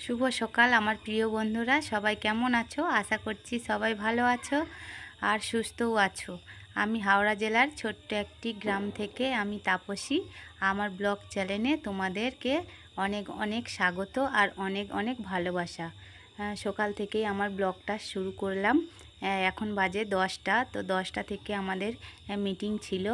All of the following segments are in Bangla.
শুভ সকাল আমার প্রিয় বন্ধুরা, সবাই কেমন আছো? আশা করছি সবাই ভালো আছো আর সুস্থও আছো। আমি হাওড়া জেলার ছোট্ট একটি গ্রাম থেকে আমি তাপসী। আমার ব্লগ চ্যানেলে তোমাদেরকে অনেক অনেক স্বাগত আর অনেক অনেক ভালোবাসা। সকাল থেকেই আমার ব্লগটা শুরু করলাম। এখন বাজে 10টা, তো 10টা থেকে আমাদের মিটিং ছিল।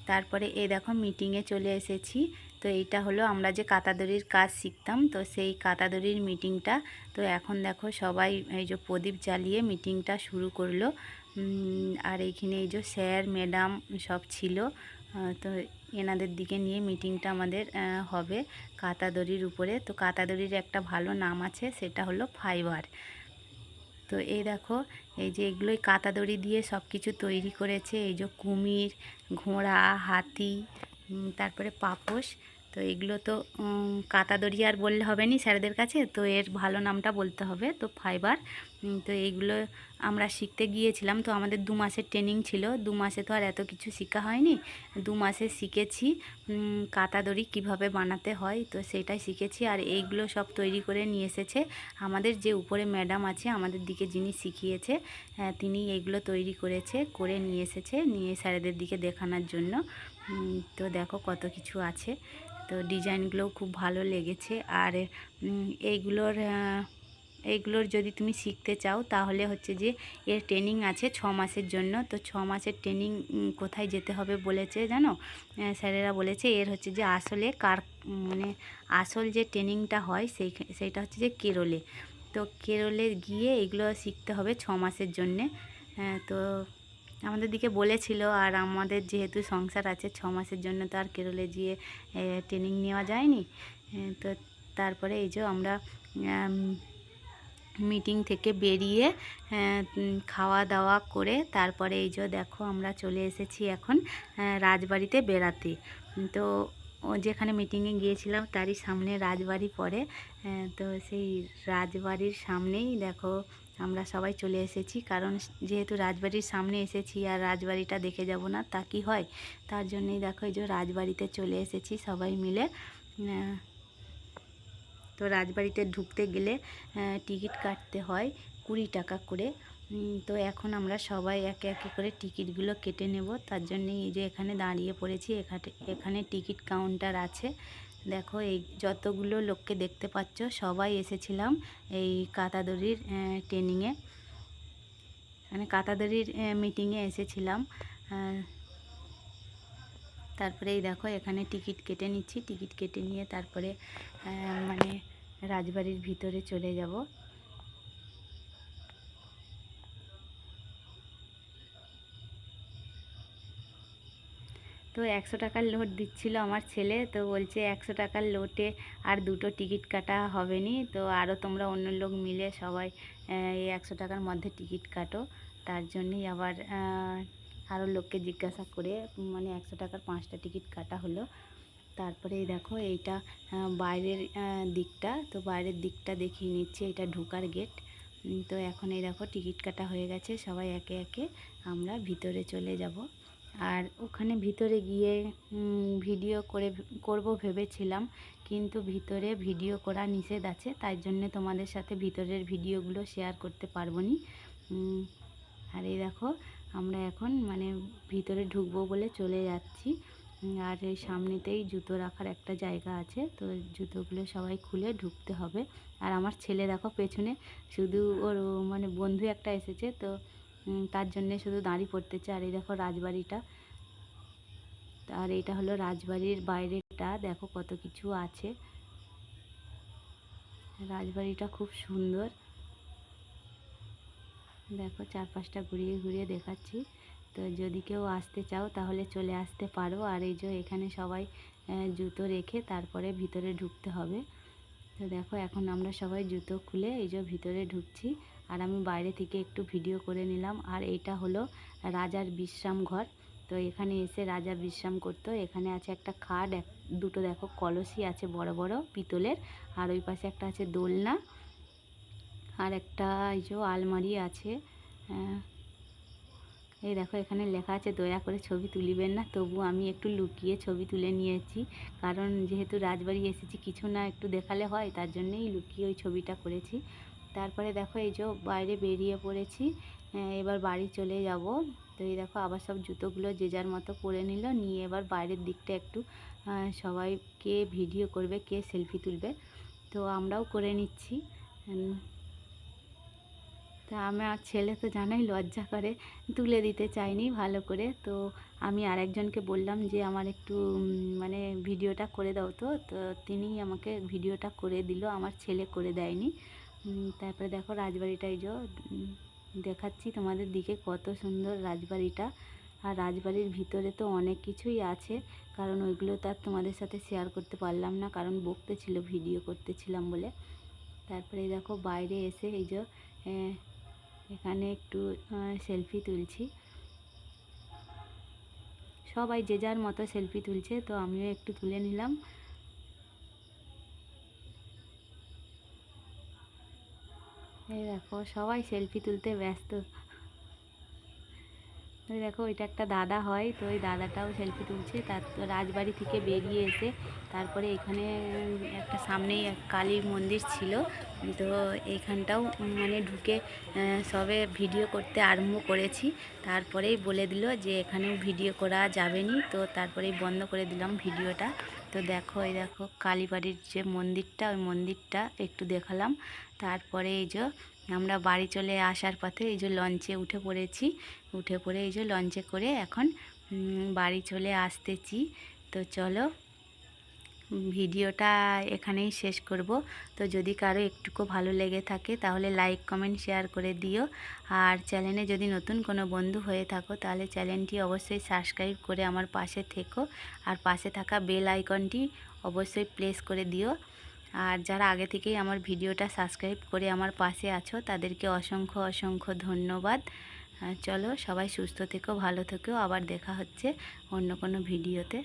তারপরে এই দেখো মিটিংয়ে চলে এসেছি। তো এইটা হলো আমরা যে কাতাদড়ির কাজ শিখতাম, তো সেই কাতাদড়ির মিটিংটা। তো এখন দেখো সবাই এই যে প্রদীপ জ্বালিয়ে মিটিংটা শুরু করলো। আর এইখানে এই যে স্যার ম্যাডাম সব ছিল। তো এনাদের দিকে নিয়ে মিটিংটা আমাদের হবে কাতাদড়ির উপরে। তো কাতাদড়ির একটা ভালো নাম আছে, সেটা হলো ফাইবার। তো এই দেখো এই যে এগুলোই কাঁটা দড়ি দিয়ে সব কিছু তৈরি করেছে। এই যে কুমির, ঘোড়া, হাতি, তারপরে পাপোশ। তো এগুলো তো কাঁটা দড়ি আর বললে হবে না স্যারদের কাছে, তো এর ভালো নামটা বলতে হবে। তো ফাইবার। তো এইগুলো আমরা শিখতে গিয়েছিলাম। তো আমাদের 2 মাসের ট্রেনিং ছিল। 2 মাসে তো আর এত কিছু শেখা হয়নি। 2 মাসে শিখেছি কাঁটা দড়ি কীভাবে বানাতে হয়, তো সেটাই শিখেছি। আর এইগুলো সব তৈরি করে নিয়ে এসেছে আমাদের যে উপরে ম্যাডাম আছে, আমাদের দিকে যিনি শিখিয়েছে, তিনি এইগুলো তৈরি করেছে, করে নিয়ে এসেছে, নিয়ে স্যারেদের দিকে দেখানোর জন্য। তো দেখো কত কিছু আছে। তো ডিজাইনগুলোও খুব ভালো লেগেছে। আর এইগুলোর যদি তুমি শিখতে চাও তাহলে হচ্ছে যে এর ট্রেনিং আছে 6 মাসের জন্য। তো 6 মাসের ট্রেনিং কোথায় যেতে হবে বলেছে জানো? স্যারেরা বলেছে এর হচ্ছে যে আসলে মানে আসল যে ট্রেনিংটা হয় সেইটা হচ্ছে যে কেরলে। তো কেরলে গিয়ে এগুলো শিখতে হবে 6 মাসের জন্যে। তো আমাদের দিকে বলেছিল, আর আমাদের যেহেতু সংসার আছে 6 মাসের জন্য, তো আর কেরলে গিয়ে ট্রেনিং নেওয়া যায়নি। তো তারপরে এই যে আমরা মিটিং থেকে বেরিয়ে খাওয়া দাওয়া করে তারপরে এই যে দেখো আমরা চলে এসেছি এখন রাজবাড়িতে বেড়াতে। তো যেখানে মিটিংয়ে গিয়েছিলাম তারই সামনে রাজবাড়ি পড়ে। তো সেই রাজবাড়ির সামনেই দেখো আমরা সবাই চলে এসেছি, কারণ যেহেতু রাজবাড়ির সামনে এসেছি আর রাজবাড়িটা দেখে যাব না তা কি হয়, তার জন্যই দেখো এই যে রাজবাড়িতে চলে এসেছি সবাই মিলে। তো রাজবাড়িতে ঢুকতে গেলে টিকিট কাটতে হয় 20 টাকা করে। তো এখন আমরা সবাই একে একে করে টিকিটগুলো কেটে নেব, তার জন্যই এই যে এখানে দাঁড়িয়ে পড়েছি। এখানে টিকিট কাউন্টার আছে। দেখো এই যতগুলো লোককে দেখতে পাচ্ছ সবাই এসেছিলাম এই কাতাদড়ির ট্রেনিংয়ে, মানে কাতাদড়ির মিটিংয়ে এসেছিলাম। তারপরে এই দেখো এখানে টিকিট কেটে নিচ্ছি, টিকিট কেটে নিয়ে তারপরে মানে রাজবাড়ির ভিতরে চলে যাব। তো 100 টাকার নোট দিচ্ছিল আমার ছেলে, তো বলছে 100 টাকার নোটে আর দুটো টিকিট কাটা হবে নি, তো আরও তোমরা অন্য লোক মিলে সবাই এই 100 টাকার মধ্যে টিকিট কাটো। তার জন্যই আবার আরও লোককে জিজ্ঞাসা করে মানে 100 টাকার 5টা টিকিট কাটা হলো। তারপরে এই দেখো এইটা বাইরের দিকটা, তো বাইরের দিকটা দেখিয়ে নিচ্ছে, এটা ঢোকার গেট। তো এখন এই দেখো টিকিট কাটা হয়ে গেছে, সবাই একে একে আমরা ভিতরে চলে যাব। আর ওখানে ভিতরে গিয়ে ভিডিও করব ভেবেছিলাম, কিন্তু ভিতরে ভিডিও করা নিষেধ আছে, তাই জন্যে তোমাদের সাথে ভিতরের ভিডিওগুলো শেয়ার করতে পারবো নি। আর এই দেখো আমরা এখন মানে ভিতরে ঢুকবো বলে চলে যাচ্ছি। আর এই সামনেতেই জুতো রাখার একটা জায়গা আছে, তো জুতোগুলো সবাই খুলে ঢুকতে হবে। আর আমার ছেলে দেখো পেছনে শুধু ওর মানে বন্ধু একটা এসেছে, তো তার জন্যে শুধু দাঁড়িয়ে পড়তেছে। আর এই দেখো রাজবাড়িটা, আর এটা হলো রাজবাড়ির বাইরেটা, দেখো কত কিছু আছে। রাজবাড়িটা খুব সুন্দর, দেখো চারপাশটা ঘুরিয়ে ঘুরিয়ে দেখাচ্ছি। তো যদি কেউ আসতে চাও তাহলে চলে আসতে পারো। আর এই যে এখানে সবাই জুতো রেখে তারপরে ভিতরে ঢুকতে হবে। তো দেখো এখন আমরা সবাই জুতো খুলে এই যে ভিতরে ঢুকছি, আর আমি বাইরে থেকে একটু ভিডিও করে নিলাম। আর এটা হলো রাজার বিশ্রাম ঘর। তো এখানে এসে রাজা বিশ্রাম করতো। এখানে আছে একটা খাট, দুটো দেখো কলসি আছে বড় বড় পিতলের, আর ওই পাশে একটা আছে দোলনা, আর একটা এই যে আলমারি আছে। এই দেখো এখানে লেখা আছে দয়া করে ছবি তুলিবেন না, তবু আমি একটু লুকিয়ে ছবি তুলে নিয়েছি, কারণ যেহেতু রাজবাড়ি এসেছি কিছু না একটু দেখালে হয়, তার জন্যেই লুকিয়ে ওই ছবিটা করেছি। তারপরে দেখো এই যে বাইরে বেরিয়ে পড়েছি, এবার বাড়ি চলে যাব। তো এই দেখো আবার সব জুতোগুলো যে যার মতো পরে নিল, নিয়ে এবার বাইরের দিকটা একটু সবাই কে ভিডিও করবে, কে সেলফি তুলবে, তো আমরাও করে নিচ্ছি। তা আমার ছেলে তো জানাই লজ্জা করে, তুলে দিতে চাইনি ভালো করে। তো আমি আরেকজনকে বললাম যে আমার একটু মানে ভিডিওটা করে দাও, তো তো তিনি আমাকে ভিডিওটা করে দিল, আমার ছেলে করে দেয়নি। তারপরে দেখো রাজবাড়িটা এই যে দেখাচ্ছি তোমাদের দিকে, কত সুন্দর রাজবাড়িটা। আর রাজবাড়ির ভিতরে তো অনেক কিছুই আছে, কারণ ওইগুলো তো আর তোমাদের সাথে শেয়ার করতে পারলাম না, কারণ বকতে ছিল ভিডিও করতেছিলাম বলে। তারপরে দেখো বাইরে এসে এই যে এখানে একটু সেলফি তুলছি, সবাই যে যার মতো সেলফি তুলছে, তো আমিও একটু তুলে নিলাম। এই দেখো সবাই সেলফি তুলতে ব্যস্ত। ওই দেখো ওইটা একটা দাদা হয়, তো ওই দাদাটাও সেলফি তুলছে। তার রাজবাড়ি থেকে বেরিয়ে এসে তারপরে এখানে একটা সামনেই এক কালী মন্দির ছিল, তো এইখানটাও মানে ঢুকে সবে ভিডিও করতে আরম্ভ করেছি। তারপরেই বলে দিল যে এখানেও ভিডিও করা যাবে নি, তো তারপরেই বন্ধ করে দিলাম ভিডিওটা। তো দেখো এই দেখো কালীবাড়ির যে মন্দিরটা, ওই মন্দিরটা একটু দেখালাম। তারপরে এই যে আমরা বাড়ি চলে আসার পথে এই যে লঞ্চে উঠে পড়েছি, উঠে পড়ে এই যে লঞ্চে করে এখন বাড়ি চলে আসতেছি। তো চলো ভিডিওটা এখানেই শেষ করব। তো যদি কারো একটুকু ভালো লেগে থাকে তাহলে লাইক কমেন্ট শেয়ার করে দিও। আর চ্যানেলে যদি নতুন কোনো বন্ধু হয়ে থাকো তাহলে চ্যানেলটি অবশ্যই সাবস্ক্রাইব করে আমার পাশে থেকো, আর পাশে থাকা বেল আইকনটি অবশ্যই প্রেস করে দিও। আর যারা আগে থেকেই আমার ভিডিওটা সাবস্ক্রাইব করে আমার পাশে আছো তাদেরকে অসংখ্য অসংখ্য ধন্যবাদ। চলো সবাই সুস্থ থেকো, ভালো থেকো, আবার দেখা হচ্ছে অন্য কোনো ভিডিওতে।